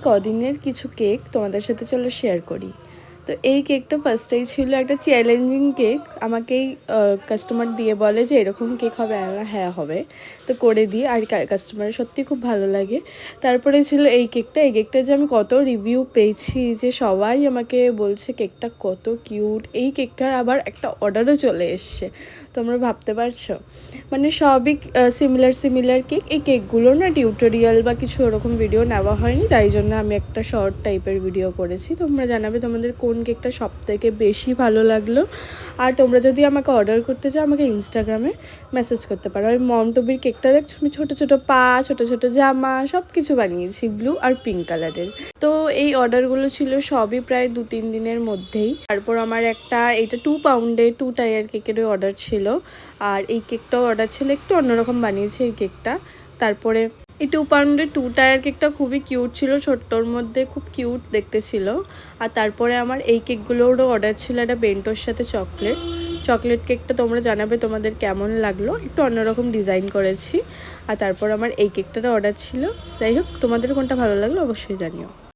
কদিনের কিছু কেক তোমাদের সাথে চলো শেয়ার করি। তো এই কেকটা ফার্স্টেই ছিল একটা চ্যালেঞ্জিং কেক। আমাকেই কাস্টমার দিয়ে বলে যে এরকম কেক হবে, হ্যাঁ হবে। তো করে দিই, আর কাস্টমারের সত্যি খুব ভালো লাগে। তারপরে ছিল এই কেকটা যে আমি কত রিভিউ পেয়েছি, যে সবাই আমাকে বলছে কেকটা কত কিউট। এই কেকটার আবার একটা অর্ডারও চলে এসছে, তোমরা ভাবতে পারছো। মানে সবই সিমিলার কেক। এই কেকগুলোর না টিউটোরিয়াল বা কিছু ওরকম ভিডিও নেওয়া হয়নি, তাই জন্য আমি একটা শর্ট টাইপের ভিডিও করেছি। তোমরা জানাবে তোমাদের কোন কেকটা সবথেকে বেশি ভালো লাগলো। আর তোমরা যদি আমাকে অর্ডার করতে চাও, আমাকে ইনস্টাগ্রামে মেসেজ করতে পারো। আর মম টুবির কেকটা দেখছো, আমি ছোটো ছোটো পা, ছোটো ছোটো জামা সব কিছু বানিয়েছি ব্লু আর পিঙ্ক কালারের। তো এই অর্ডারগুলো ছিল সবই প্রায় 2-3 দিনের মধ্যেই। তারপর আমার এইটা 2 পাউন্ডে 2 টায়ার কেকেরও অর্ডার ছিল। আর এই কেকটাও অর্ডার ছিল, একটু অন্যরকম বানিয়েছি এই কেকটা। তারপরে এই 2 পাউন্ডের 2 টায়ার কেকটা খুবই কিউট ছিল, ছোট্টর মধ্যে খুব কিউট দেখতে ছিল। আর তারপরে আমার এই কেকগুলোরও অর্ডার ছিল, একটা বেন্টোর সাথে চকলেট কেকটা। তোমরা জানাবে তোমাদের কেমন লাগলো, একটু অন্যরকম ডিজাইন করেছি। আর তারপর আমার এই কেকটারও অর্ডার ছিল। যাই হোক, তোমাদের কোনটা ভালো লাগলো অবশ্যই জানিও।